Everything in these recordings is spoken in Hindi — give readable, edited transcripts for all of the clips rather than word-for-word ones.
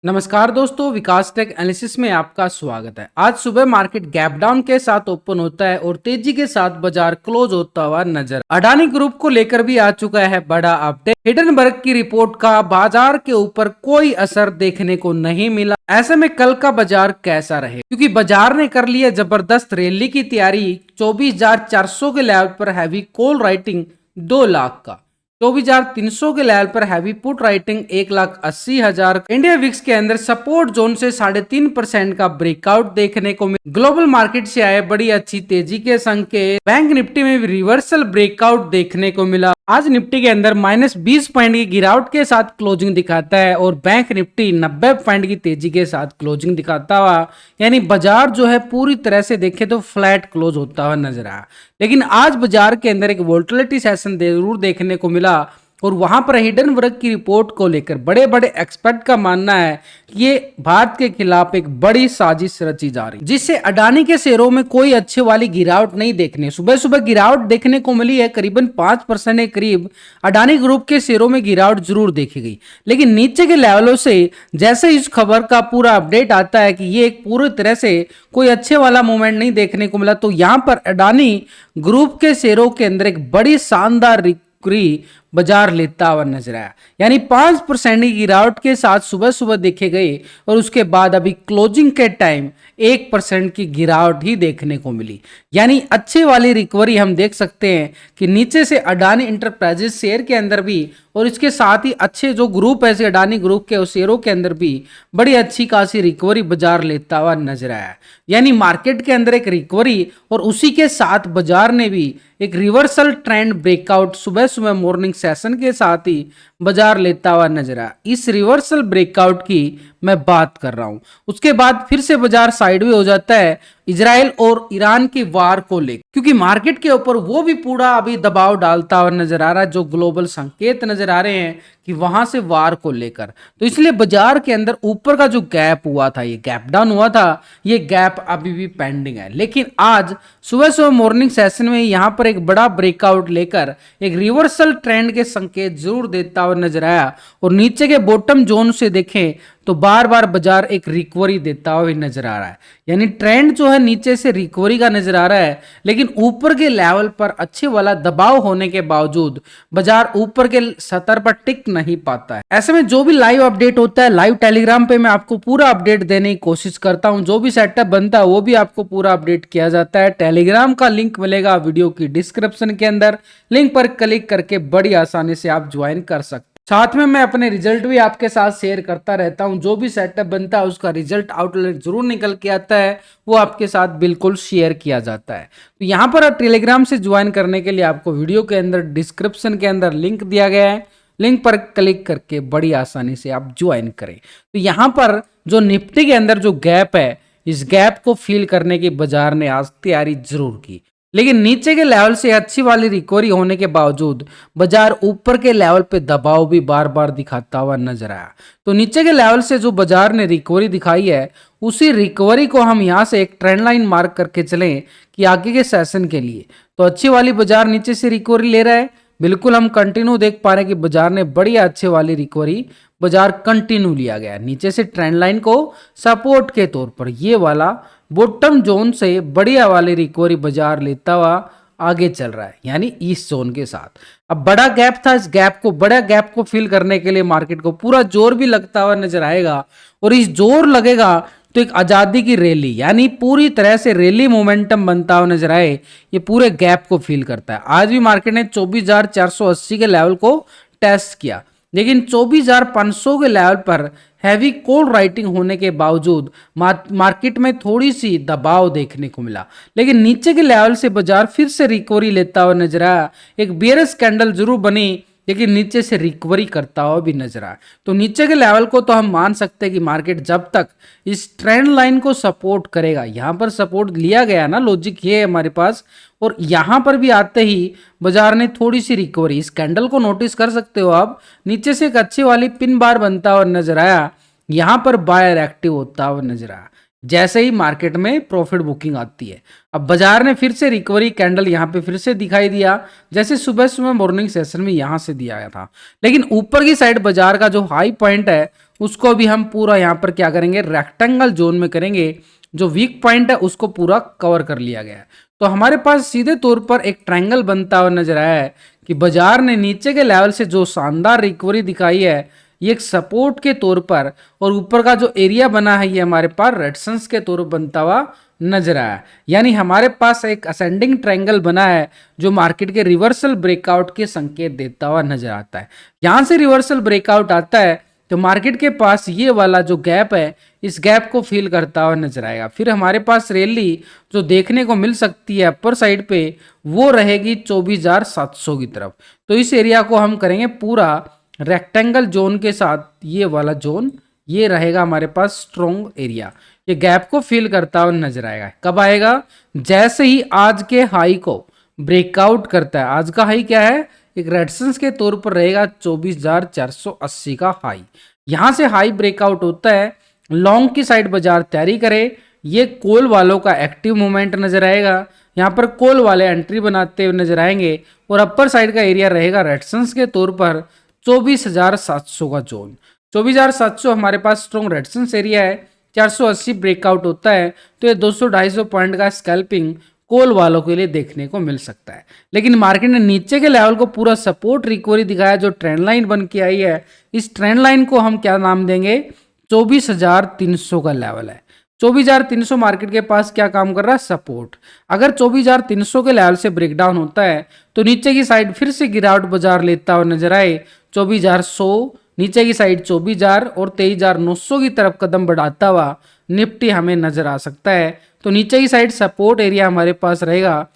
नमस्कार दोस्तों, विकास टेक एनालिसिस में आपका स्वागत है। आज सुबह मार्केट गैप डाउन के साथ ओपन होता है और तेजी के साथ बाजार क्लोज होता हुआ नजर। अडानी ग्रुप को लेकर भी आ चुका है बड़ा अपडेट। हिडनबर्ग की रिपोर्ट का बाजार के ऊपर कोई असर देखने को नहीं मिला। ऐसे में कल का बाजार कैसा रहे, क्योंकि बाजार ने कर लिया जबरदस्त रैली की तैयारी। 24,400 के लेवल पर हैवी कॉल राइटिंग 2 लाख का, 24,300 के लेवल पर heavy put writing 1,80,000। India VIX के अंदर सपोर्ट जोन से 3.5% का ब्रेकआउट देखने को मिला। ग्लोबल मार्केट से आए बड़ी अच्छी तेजी के संकेत। बैंक निफ्टी में भी रिवर्सल ब्रेकआउट देखने को मिला। आज निफ्टी के अंदर -20 पॉइंट की गिरावट के साथ क्लोजिंग दिखाता है और बैंक निफ्टी 90 पॉइंट की तेजी के साथ क्लोजिंग दिखाता हुआ, यानी बाजार जो है पूरी तरह से देखे तो फ्लैट क्लोज होता हुआ नजर आया। लेकिन आज बाजार के अंदर एक वोलेटिलिटी सेशन जरूर देखने को मिला और वहां पर हिडनबर्ग की रिपोर्ट को लेकर बड़े बड़े एक्सपर्ट का मानना है कि ये भारत के खिलाफ एक बड़ी साजिश रची जा रही, जिससे अडानी के शेयरों में कोई अच्छे वाली गिरावट नहीं देखने। सुबह सुबह गिरावट देखने को मिली है, करीबन 5% के करीब अडानी ग्रुप के शेयरों में गिरावट जरूर देखी गई। लेकिन नीचे के लेवलों से जैसे इस खबर का पूरा अपडेट आता है कि ये एक पूरी तरह से कोई अच्छे वाला मूवमेंट नहीं देखने को मिला, तो यहां पर अडानी ग्रुप के शेयरों के अंदर एक बड़ी शानदार रिकवरी बाजार लेता हुआ नजर आया। यानी 5% की गिरावट के साथ सुबह सुबह देखे गए और उसके बाद अभी क्लोजिंग के टाइम 1% की गिरावट ही देखने को मिली। यानी अच्छे वाली रिकवरी हम देख सकते हैं कि नीचे से अडानी इंटरप्राइजेस शेयर के अंदर भी और इसके साथ ही अच्छे जो ग्रुप है अडानी ग्रुप के शेयरों के अंदर भी बड़ी अच्छी खासी रिकवरी बाजार लेता हुआ नजर आया। यानी मार्केट के अंदर एक रिकवरी और उसी के साथ बाजार ने भी एक रिवर्सल ट्रेंड ब्रेकआउट सुबह सुबह मॉर्निंग सेशन के साथ ही बाजार लेता हुआ नजर आया। इस रिवर्सल ब्रेकआउट की मैं बात कर रहा हूं। उसके बाद फिर से बाजार साइडवे हो जाता है इजराइल और ईरान की वार को लेकर, क्योंकि मार्केट के ऊपर वो भी पूरा अभी दबाव डालता हुआ नजर आ रहा है। जो ग्लोबल संकेत नजर आ रहे हैं कि वहां से वार को लेकर, तो इसलिए बाजार के अंदर ऊपर का जो गैप हुआ था, ये गैप डाउन हुआ था, ये गैप अभी भी पेंडिंग है। लेकिन आज सुबह सुबह मॉर्निंग सेशन में यहां पर एक बड़ा ब्रेकआउट लेकर एक रिवर्सल ट्रेंड के संकेत जरूर देता हुआ नजर आया और नीचे के बॉटम जोन से देखें तो बार बार बाजार एक रिकवरी देता हुआ नजर आ रहा है। यानी ट्रेंड जो है नीचे से रिकवरी का नजर आ रहा है, लेकिन ऊपर के लेवल पर अच्छे वाला दबाव होने के बावजूद बाजार ऊपर के स्तर पर टिक नहीं पाता है। ऐसे में जो भी लाइव अपडेट होता है लाइव टेलीग्राम पे मैं आपको पूरा अपडेट देने की कोशिश करता हूं। जो भी सेटअप बनता है वो भी आपको पूरा अपडेट किया जाता है। टेलीग्राम का लिंक मिलेगा वीडियो की डिस्क्रिप्शन के अंदर, लिंक पर क्लिक करके बड़ी आसानी से आप ज्वाइन कर सकते हैं। साथ में मैं अपने रिजल्ट भी आपके साथ शेयर करता रहता हूं। जो भी सेटअप बनता है उसका रिजल्ट आउटलेट जरूर निकल के आता है, वो आपके साथ बिल्कुल शेयर किया जाता है। तो यहां पर टेलीग्राम से ज्वाइन करने के लिए आपको वीडियो के अंदर डिस्क्रिप्शन के अंदर लिंक दिया गया है, लिंक पर क्लिक करके बड़ी आसानी से आप ज्वाइन करें। तो यहां पर जो निफ्टी के अंदर जो गैप है, इस गैप को फिल करने की बाजार ने आज तैयारी जरूर की, लेकिन नीचे के लेवल से अच्छी वाली रिकवरी होने के बावजूद बाजार ऊपर के लेवल पे दबाव भी बार बार दिखाता हुआ नजर आया। तो नीचे के लेवल से जो बाजार ने रिकवरी दिखाई है, उसी रिकवरी को हम यहां से एक ट्रेंड लाइन मार्क करके चलें कि आगे के सेशन के लिए तो अच्छी वाली बाजार नीचे से रिकवरी ले रहा है। बिल्कुल हम कंटिन्यू देख पा रहे हैं कि बाजार ने बड़ी अच्छे वाली रिकवरी बाजार कंटिन्यू लिया गया नीचे से ट्रेंड लाइन को सपोर्ट के तौर पर। ये वाला बॉटम जोन से बढ़िया वाली रिकवरी बाजार लेता हुआ आगे चल रहा है, यानी इस जोन के साथ। अब बड़ा गैप था, इस गैप को बड़ा गैप को फिल करने के लिए मार्केट को पूरा जोर भी लगता हुआ नजर आएगा और इस जोर लगेगा तो एक आजादी की रैली, यानी पूरी तरह से रैली मोमेंटम बनता हुआ नजर आए, ये पूरे गैप को फिल करता है। आज भी मार्केट ने 24,480 के लेवल को टेस्ट किया, लेकिन 24,500 के लेवल पर हैवी कॉल राइटिंग होने के बावजूद मार्केट में थोड़ी सी दबाव देखने को मिला। लेकिन नीचे के लेवल से बाजार फिर से रिकवरी लेता हुआ नजर आया। एक बेयरिश कैंडल जरूर बनी, लेकिन नीचे से रिकवरी करता हुआ भी नजर आया। तो नीचे के लेवल को तो हम मान सकते हैं कि मार्केट जब तक इस ट्रेंड लाइन को सपोर्ट करेगा, यहां पर सपोर्ट लिया गया ना, लॉजिक ये है हमारे पास, और यहां पर भी आते ही बाजार ने थोड़ी सी रिकवरी, इस कैंडल को नोटिस कर सकते हो आप, नीचे से एक अच्छी वाली पिन बार बनता हुआ नजर आया। यहां पर बायर एक्टिव होता हुआ नजर आया जैसे ही मार्केट में प्रॉफिट बुकिंग आती है। अब बाजार ने फिर से रिकवरी कैंडल यहां पे फिर से दिखाई दिया, जैसे सुबह सुबह मॉर्निंग सेशन में यहां से दिया गया था। लेकिन ऊपर की साइड बाजार का जो हाई पॉइंट है उसको भी हम पूरा यहाँ पर क्या करेंगे, रेक्टेंगल जोन में करेंगे। जो वीक पॉइंट है उसको पूरा कवर कर लिया गया है। तो हमारे पास सीधे तौर पर एक ट्रायंगल बनता हुआ नजर आया है कि बाजार ने नीचे के लेवल से जो शानदार रिकवरी दिखाई है ये एक सपोर्ट के तौर पर, और ऊपर का जो एरिया बना है ये हमारे पास रेजिस्टेंस के तौर पर बनता हुआ नजर आया। यानी हमारे पास एक असेंडिंग ट्रायंगल बना है जो मार्केट के रिवर्सल ब्रेकआउट के संकेत देता हुआ नजर आता है। यहां से रिवर्सल ब्रेकआउट आता है तो मार्केट के पास ये वाला जो गैप है इस गैप को फिल करता हुआ नजर आएगा। फिर हमारे पास रैली जो देखने को मिल सकती है अपर साइड पे वो रहेगी 24,700 की तरफ। तो इस एरिया को हम करेंगे पूरा रेक्टेंगल जोन के साथ, ये वाला जोन ये रहेगा हमारे पास स्ट्रॉन्ग एरिया। ये गैप को फिल करता हुआ नजर आएगा। कब आएगा, जैसे ही आज के हाई को ब्रेकआउट करता है। आज का हाई क्या है, एक रेजिस्टेंस के तौर पर रहेगा 24,480 का हाई। यहां से हाई ब्रेकआउट होता है, लॉन्ग की साइड बाजार तैयारी करे। ये कॉल वालों का एक्टिव मूवमेंट नजर आएगा, यहाँ पर कॉल वाले एंट्री बनाते हुए नजर आएंगे और अपर साइड का एरिया रहेगा रेजिस्टेंस के तौर पर 24,700 का जोन। 24,700 हमारे पास स्ट्रॉन्ग रेजिस्टेंस एरिया है। 480 ब्रेकआउट होता है तो ये 200-250 पॉइंट का स्कैल्पिंग कॉल वालों के लिए देखने को मिल सकता है। लेकिन मार्केट ने नीचे के लेवल को पूरा सपोर्ट रिकवरी दिखाया, जो ट्रेंड लाइन बन के आई है। इस ट्रेंड लाइन को हम क्या नाम देंगे, 24,300 का लेवल है। 24,300 मार्केट के पास क्या काम कर रहा है, सपोर्ट। अगर 24,300 के लेवल से ब्रेकडाउन होता है तो नीचे की साइड फिर से गिरावट बाजार लेता हुआ नजर आए। 24,100 नीचे की साइड 24,000 और 23,900 की तरफ कदम बढ़ाता हुआ निफ्टी हमें नजर आ सकता है। तो नीचे की साइड सपोर्ट एरिया हमारे पास रहेगा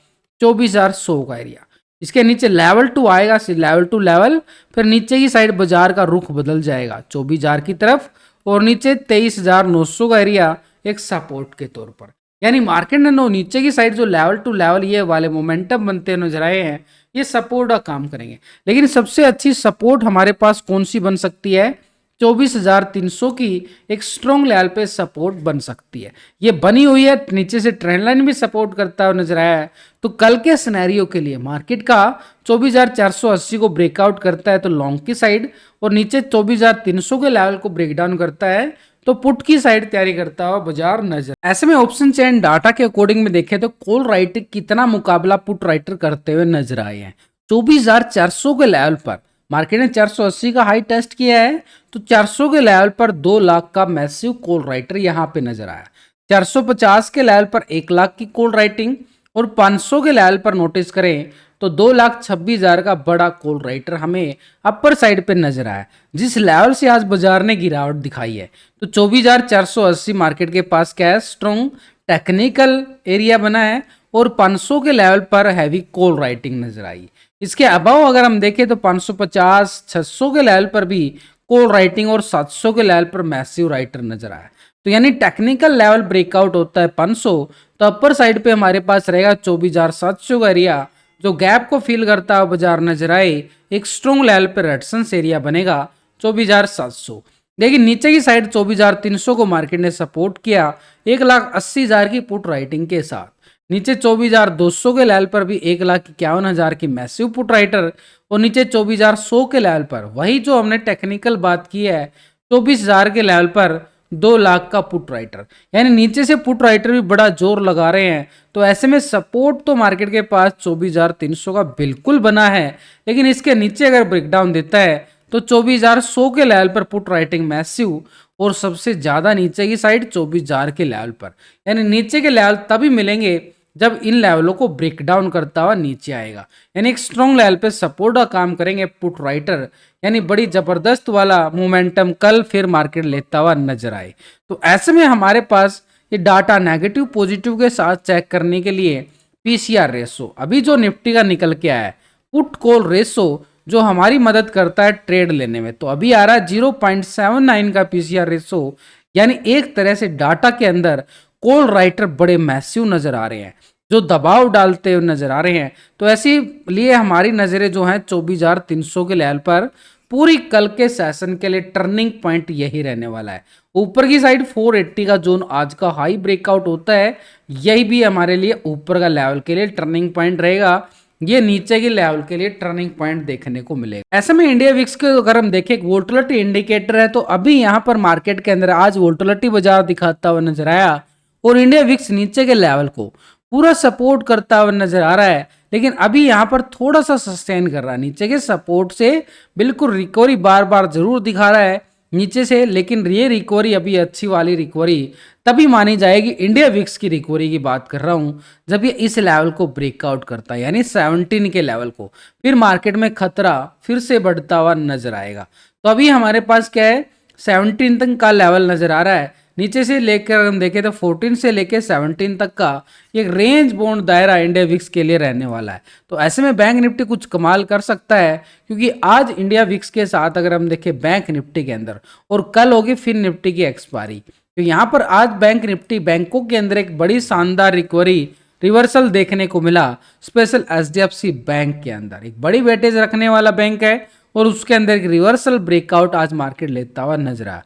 24,100 का एरिया। इसके नीचे लेवल 2 आएगा, लेवल 2 लेवल, फिर नीचे की साइड बाजार का रुख बदल जाएगा 24,000 की तरफ, और नीचे 23,900 का एरिया एक सपोर्ट के तौर पर। यानी मार्केट ने नीचे की साइड जो लेवल 2 लेवल ये वाले मोमेंटम बनते नजर आए हैं, ये सपोर्ट का काम करेंगे। लेकिन सबसे अच्छी सपोर्ट हमारे पास कौन सी बन सकती है, 24,300 की एक स्ट्रॉन्ग लेवल पे सपोर्ट बन सकती है। ये बनी हुई है, नीचे से ट्रेंड लाइन भी सपोर्ट करता हुआ नजर आया है। तो कल के सिनेरियो के लिए मार्केट का 24,480 को ब्रेकआउट करता है तो लॉन्ग की साइड, और नीचे 24,300 के लेवल को ब्रेकडाउन करता है तो पुट की साइड तैयारी करता हुआ बाजार नजर। ऐसे में ऑप्शन चेन डाटा के अकॉर्डिंग में देखें तो कॉल राइटर कितना मुकाबला पुट राइटर करते हुए नजर आए हैं। 24,400 के लेवल पर मार्केट ने 480 का हाई टेस्ट किया है, तो 400 के लेवल पर 2 लाख का मैसिव कॉल राइटर यहां पे नजर आया। 450 के लेवल पर 1 लाख की कॉल राइटिंग, और 500 के लेवल पर नोटिस करें तो 2,26,000 का बड़ा कॉल राइटर हमें अपर साइड पे नजर आया, जिस लेवल से आज बाजार ने गिरावट दिखाई है। तो 24,480 मार्केट के पास क्या है, स्ट्रॉन्ग टेक्निकल एरिया बना है, और 500 के लेवल पर हैवी कॉल राइटिंग नजर आई। इसके अबाव अगर हम देखें तो 550, 600 के लेवल पर भी कॉल राइटिंग और 700 के लेवल पर मैसिव राइटर नजर आया। तो यानी टेक्निकल लेवल ब्रेकआउट होता है 500, तो अपर साइड पे हमारे पास रहेगा 24,700 का एरिया, जो गैप को फिल करता हुआ बाजार नजर आए। एक स्ट्रॉन्ग लेवल पर रेजिस्टेंस एरिया बनेगा 24,700। लेकिन नीचे की साइड 24,300 को मार्केट ने सपोर्ट किया 1,80,000 की पुट राइटिंग के साथ। नीचे 24,200 के लेवल पर भी 1,51,000 की मैसिव पुट राइटर, और नीचे 24,100 के लेवल पर वही जो हमने टेक्निकल बात की है 24,000 के लेवल पर 2 लाख का पुट राइटर। यानी नीचे से पुट राइटर भी बड़ा जोर लगा रहे हैं। तो ऐसे में सपोर्ट तो मार्केट के पास 24,300 का बिल्कुल बना है, लेकिन इसके नीचे अगर ब्रेकडाउन देता है तो 24,100 के लेवल पर पुट राइटिंग मैसिव, और सबसे ज्यादा नीचे की साइड 24,000 के लेवल पर। यानी नीचे के लेवल तभी मिलेंगे जब इन लेवलों को ब्रेक डाउन करता हुआ नीचे आएगा। यानी एक स्ट्रॉन्ग लेवल पे सपोर्ट का काम करेंगे पुट राइटर, यानी बड़ी जबरदस्त वाला मोमेंटम कल फिर मार्केट लेता हुआ नजर आए। तो ऐसे में हमारे पास ये डाटा नेगेटिव पॉजिटिव के साथ चेक करने के लिए पीसीआर रेशो अभी जो निफ्टी का निकल के आया है, पुट कॉल रेशो जो हमारी मदद करता है ट्रेड लेने में, तो अभी आ रहा है 0.79 का पीसीआर रेशो। यानी एक तरह से डाटा के अंदर कॉल राइटर बड़े मैसिव नजर आ रहे हैं, जो दबाव डालते हुए नजर आ रहे हैं। तो ऐसे लिए हमारी नजरें जो हैं 24,300 के लेवल पर पूरी कल के सेशन के लिए टर्निंग पॉइंट यही रहने वाला है। ऊपर की साइड 480 का जोन आज का हाई ब्रेकआउट होता है, यही भी हमारे लिए ऊपर का लेवल के लिए टर्निंग पॉइंट रहेगा। ये नीचे की लेवल के लिए टर्निंग पॉइंट देखने को मिलेगा। ऐसे में इंडिया विक्स के अगर हम देखें, वोलेटिलिटी इंडिकेटर है, तो अभी यहाँ पर मार्केट के अंदर आज वोलेटिलिटी बाजार दिखाता हुआ नजर आया और इंडिया विक्स नीचे के लेवल को पूरा सपोर्ट करता हुआ नजर आ रहा है, लेकिन अभी यहाँ पर थोड़ा सा सस्टेन कर रहा है नीचे के सपोर्ट से, बिल्कुल रिकवरी बार बार जरूर दिखा रहा है नीचे से, लेकिन ये रिकवरी अभी अच्छी वाली रिकवरी तभी मानी जाएगी, इंडिया विक्स की रिकवरी की बात कर रहा हूं, जब ये इस लेवल को ब्रेकआउट करता है, यानी 17 के लेवल को, फिर मार्केट में खतरा फिर से बढ़ता हुआ नजर आएगा। तो अभी हमारे पास क्या है, 17 तक का लेवल नजर आ रहा है, नीचे से लेकर हम देखें तो 14 से लेकर 17 तक का एक रेंज बाउंड दायरा इंडिया विक्स के लिए रहने वाला है। तो ऐसे में बैंक निफ्टी कुछ कमाल कर सकता है, क्योंकि आज इंडिया विक्स के साथ अगर हम देखें बैंक निफ्टी के अंदर, और कल होगी फिर निफ्टी की एक्सपायरी, तो यहाँ पर आज बैंक निफ्टी बैंकों के अंदर एक बड़ी शानदार रिकवरी रिवर्सल देखने को मिला, स्पेशल एचडीएफसी बैंक के अंदर एक बड़ी वेटेज रखने वाला बैंक है और उसके अंदर एक रिवर्सल ब्रेकआउट आज मार्केट लेता हुआ नजर आया।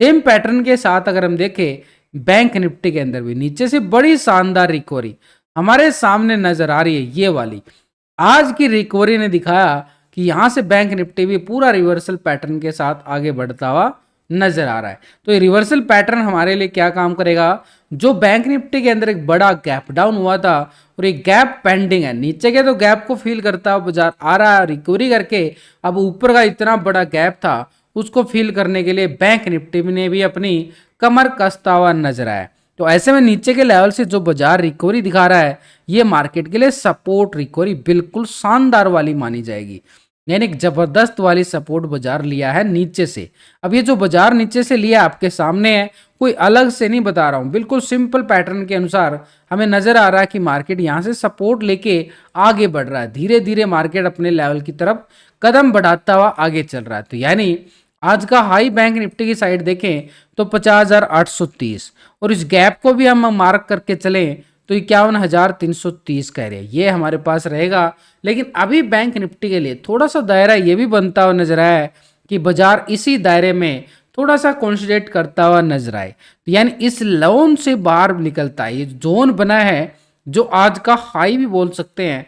सेम पैटर्न के साथ अगर हम देखें बैंक निफ्टी के अंदर भी नीचे से बड़ी शानदार रिकवरी हमारे सामने नजर आ रही है, ये वाली आज की रिकवरी ने दिखाया कि यहां से बैंक निफ्टी भी पूरा रिवर्सल पैटर्न के साथ आगे बढ़ता हुआ नजर आ रहा है। तो ये रिवर्सल पैटर्न हमारे लिए क्या काम करेगा, जो बैंक निफ्टी के अंदर एक बड़ा गैप डाउन हुआ था और एक गैप पेंडिंग है नीचे के, तो गैप को फील करता हुआ बाजार आ रहा है रिकवरी करके, अब ऊपर का इतना बड़ा गैप था उसको फील करने के लिए बैंक निफ्टी ने भी अपनी कमर कसता हुआ नजर आया। तो ऐसे में नीचे के लेवल से जो बाजार रिकवरी दिखा रहा है, ये मार्केट के लिए सपोर्ट रिकवरी बिल्कुल शानदार वाली मानी जाएगी, यानी एक जबरदस्त वाली सपोर्ट बाजार लिया है नीचे से। अब ये जो बाजार नीचे से लिया आपके सामने है, कोई अलग से नहीं बता रहा हूं, बिल्कुल सिंपल पैटर्न के अनुसार हमें नजर आ रहा है कि मार्केट यहां से सपोर्ट लेके आगे बढ़ रहा है, धीरे धीरे मार्केट अपने लेवल की तरफ कदम बढ़ाता हुआ आगे चल रहा है। तो यानी आज का हाई बैंक निफ्टी की साइड देखें तो 50,830, और इस गैप को भी हम मार्क करके चलें तो 51,330 कह रहे हैं, ये हमारे पास रहेगा। लेकिन अभी बैंक निफ्टी के लिए थोड़ा सा दायरा ये भी बनता हुआ नजर आया है कि बाजार इसी दायरे में थोड़ा सा कॉन्सेंट्रेट करता हुआ नजर आए, यानी इस लोन से बाहर निकलता है, ये जोन बना है जो आज का हाई भी बोल सकते हैं,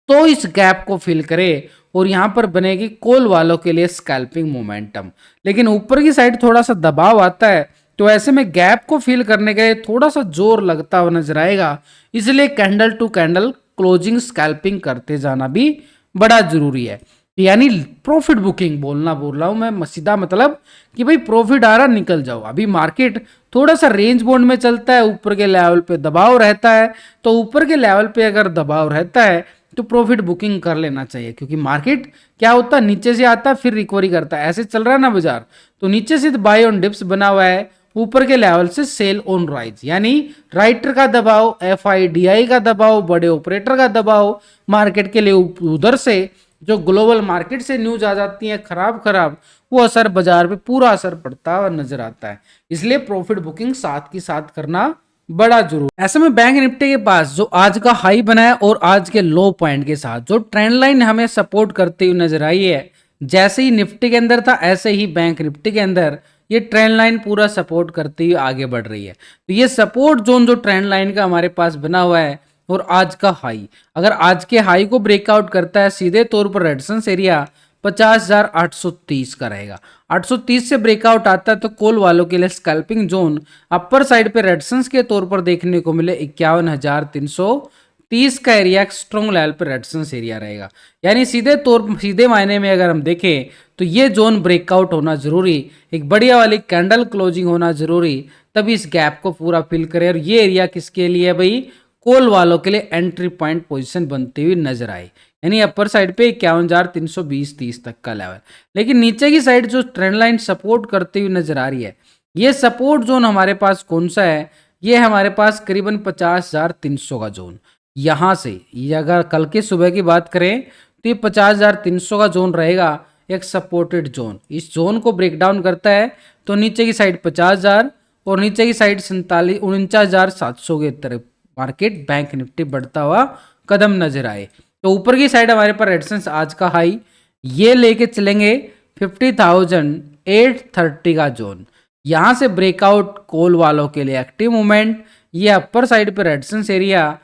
तो इस गैप को फिल करे और यहां पर बनेगी कॉल वालों के लिए स्कैल्पिंग मोमेंटम। लेकिन ऊपर की साइड थोड़ा सा दबाव आता है, तो ऐसे में गैप को फिल करने के लिए थोड़ा सा जोर लगता हुआ नजर आएगा, इसलिए candle to candle closing scalping करते जाना भी बड़ा जरूरी है। यानी प्रॉफिट बुकिंग बोल रहा हूं मैं, सीधा मतलब कि भाई प्रॉफिट आ रहा निकल जाओ। अभी मार्केट थोड़ा सा रेंज बाउंड में चलता है, ऊपर के लेवल पे दबाव रहता है, तो ऊपर के लेवल पे अगर दबाव रहता है तो प्रॉफिट बुकिंग कर लेना चाहिए, क्योंकि मार्केट क्या होता है नीचे से आता है फिर रिकवरी करता है, ऐसे चल रहा है ना बाजार। तो नीचे से बाय ऑन डिप्स बना हुआ है, ऊपर के लेवल से सेल ऑन राइज, यानी राइटर का दबाव, एफआईडीआई का दबाव, बड़े ऑपरेटर का दबाव मार्केट के लिए, उधर से जो ग्लोबल मार्केट से न्यूज आ जाती है खराब खराब, वो असर बाजार पे पूरा असर पड़ता हुआ नजर आता है। इसलिए प्रॉफिट बुकिंग साथ की साथ करना बड़ा जरूरी। ऐसे में बैंक निफ्टी के पास जो आज का हाई बना है और आज के लो पॉइंट के साथ जो ट्रेंड लाइन हमें सपोर्ट करती हुई नजर आई है, जैसे ही निफ्टी के अंदर था ऐसे ही बैंक निफ्टी के अंदर ये ट्रेंड लाइन पूरा सपोर्ट करती हुई आगे बढ़ रही है। तो ये सपोर्ट जोन जो ट्रेंड लाइन का हमारे पास बना हुआ है और आज का हाई, अगर आज के हाई को ब्रेकआउट करता है, सीधे तौर पर रेजिस्टेंस एरिया 50,830 का रहेगा। 830 से ब्रेकआउट आता है तो कॉल वालों के लिए स्कैल्पिंग जोन अपर साइड पे रेजिस्टेंस के तौर पर देखने को मिले 51,330 का एरिया स्ट्रॉन्ग लेवल पर रेजिस्टेंस एरिया रहेगा। यानी सीधे मायने में अगर हम देखें तो ये जोन ब्रेकआउट होना जरूरी, एक बढ़िया वाली कैंडल क्लोजिंग होना जरूरी, तभी इस गैप को पूरा फिल करे। और ये एरिया किसके लिए भाई, कॉल वालों के लिए एंट्री पॉइंट पोजीशन बनती हुई नजर आई, यानी अपर साइड पे 51,320-30 तक का लेवल। लेकिन नीचे की साइड जो ट्रेंड लाइन सपोर्ट करती हुई नजर आ रही है, ये सपोर्ट जोन हमारे पास कौन सा है, ये हमारे पास करीबन 50,300 का जोन। यहां से ये अगर कल के सुबह की बात करें तो ये 50,300 का जोन रहेगा एक सपोर्टेड जोन। इस जोन को ब्रेक डाउन करता है तो नीचे की साइड 50,000 और नीचे की साइड 49,700 के तरफ मार्केट बैंक निफ्टी बढ़ता हुआ कदम नजर आए। तो ऊपर की साइड हमारे पास रेजिस्टेंस आज का हाई ये लेके चलेंगे 50,830 का जोन। यहां से ब्रेकआउट कॉल वालों के लिए एक्टिव मूवमेंट, ये अपर साइड पे रेजिस्टेंस एरिया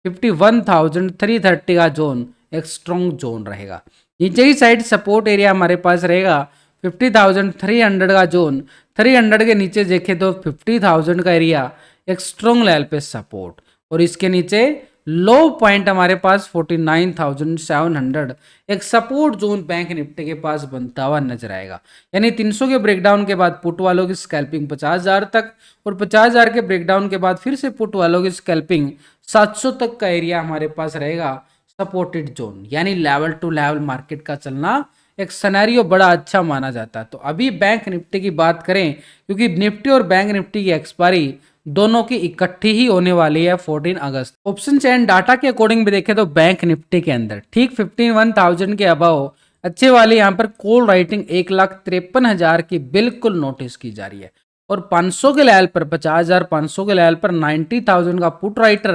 51,330 का जोन एक स्ट्रॉन्ग जोन रहेगा। नीचे की साइड सपोर्ट एरिया हमारे पास रहेगा 50,300 का जोन। 300 के नीचे देखें तो 50,000 का एरिया एक स्ट्रॉन्ग लेवल पे सपोर्ट, और इसके नीचे लो पॉइंट हमारे पास 49,700 एक सपोर्ट जोन बैंक निफ्टी के पास बनता हुआ नजर आएगा। यानी 300 के ब्रेकडाउन के बाद पुट वालों की स्कैल्पिंग 50,000 तक, और 50,000 के ब्रेकडाउन के बाद फिर से पुट वालों की स्कैल्पिंग 700 तक का एरिया हमारे पास रहेगा सपोर्टेड जोन। यानी लेवल टू लेवल मार्केट का चलना एक सिनेरियो बड़ा अच्छा माना जाता है। तो अभी बैंक निफ्टी की बात करें, क्योंकि निफ्टी और बैंक निफ्टी की एक्सपायरी दोनों की इकट्ठी ही होने वाली है 14 अगस्त। ऑप्शन चैन डाटा के अकॉर्डिंग भी देखें तो बैंक निफ्टी के अंदर ठीक 51,000 के अबाव अच्छे वाली यहाँ पर कॉल राइटिंग 1,53,000 की बिल्कुल नोटिस की जा रही है, और 500 के लेवल पर 50,500 के लेवल पर 90,000 का पुट राइटर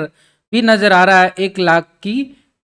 भी नजर आ रहा है 1 लाख की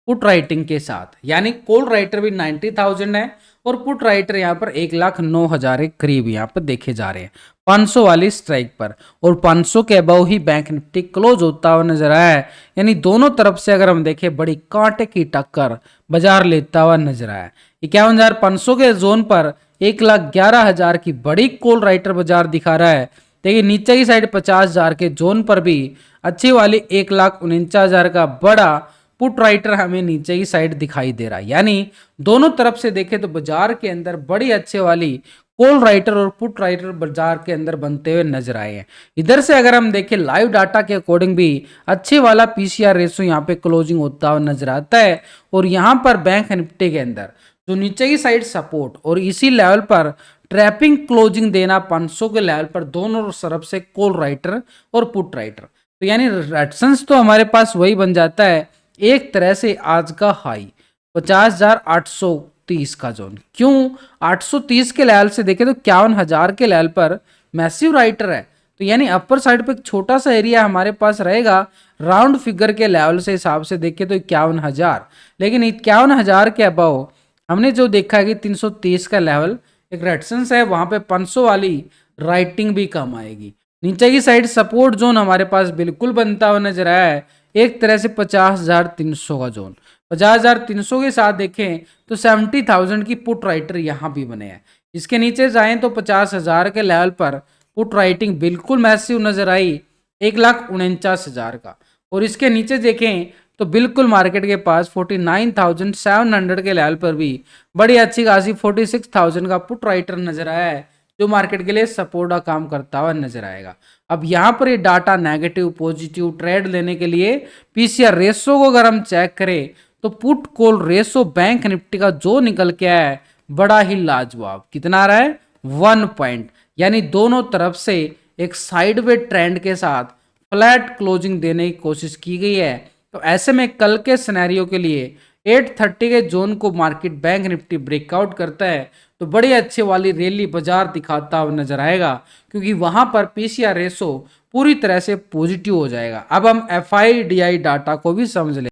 पुट राइटिंग के साथ। यानी कॉल राइटर भी 90,000 है और पुट राइटर यहाँ पर 1,09,000 के करीब यहाँ पर देखे जा रहे हैं 500 वाली स्ट्राइक पर, और 500 के अबव ही बैंक निफ्टी क्लोज होता हुआ नजर आया है। यानी दोनों तरफ से अगर हम देखें बड़ी कांटे की टक्कर बाजार लेता हुआ नजर आया है। 51,500 के जोन पर 1,11,000 की बड़ी कॉल राइटर बाजार दिखा रहा है। देखिए नीचे की साइड 50,000 के जोन पर भी अच्छी वाली 1,49,000 का बड़ा पुट राइटर हमें नीचे की साइड दिखाई दे रहा है। यानी दोनों तरफ से देखें तो बाजार के अंदर बड़ी अच्छे वाली कॉल राइटर और पुट राइटर बाजार के अंदर बनते हुए नजर आए हैं। इधर से अगर हम देखें लाइव डाटा के अकॉर्डिंग भी अच्छे वाला पीसीआर रेशो यहाँ पे क्लोजिंग होता हुआ नजर आता है, और यहाँ पर बैंक निफ्टी के अंदर जो नीचे की साइड सपोर्ट और इसी लेवल पर ट्रैपिंग क्लोजिंग देना 500 के लेवल पर दोनों तरफ से कॉल राइटर और पुट राइटर। तो यानी रेटसेंस तो हमारे पास वही बन जाता है एक तरह से आज का हाई 50,830 का जोन। क्यों 830 के लेवल से देखें तो 51,000 के लेवल पर मैसिव राइटर है, तो यानी अपर साइड पे एक छोटा सा एरिया हमारे पास रहेगा राउंड फिगर के लेवल से हिसाब से देखें तो 51,000। लेकिन 51,000 के अबव हमने जो देखा है कि 330 का लेवल एक रेजिस्टेंस है, वहां पे 500 वाली राइटिंग भी कम आएगी। नीचे की साइड सपोर्ट जोन हमारे पास बिल्कुल बनता हुआ नजर आया है एक तरह से 50,300 का जोन। 50,300 के साथ देखें तो 70,000 की पुट राइटर यहाँ भी बने हैं। इसके नीचे जाएं तो 50,000 के लेवल पर पुट राइटिंग बिल्कुल मैसिव नजर आई 1,49,000 का, और इसके नीचे देखें तो बिल्कुल मार्केट के पास 49,700 के लेवल पर भी बड़ी अच्छी खासी 46,000 का पुट राइटर नजर आया है, जो मार्केट के लिए सपोर्ट का काम करता हुआ नजर आएगा। अब यहाँ पर ये डाटा नेगेटिव पॉजिटिव ट्रेड लेने के लिए पीसीआर रेशो को अगर हम चेक करें तो put call ratio bank Nifty का जो निकल के आया है बड़ा ही लाजवाब। कितना आ रहा है 1 पॉइंट, यानी दोनों तरफ से एक साइडवे ट्रेंड के साथ फ्लैट क्लोजिंग देने की कोशिश की गई है। तो ऐसे में कल के सिनेरियो के लिए 830 के जोन को मार्केट बैंक निफ्टी ब्रेकआउट करता है तो बड़ी अच्छी वाली रैली बाजार दिखाता हुआ नजर आएगा, क्योंकि वहां पर पीसीआर रेशो पूरी तरह से पॉजिटिव हो जाएगा। अब हम एफआईडीआई डाटा को भी समझ लें।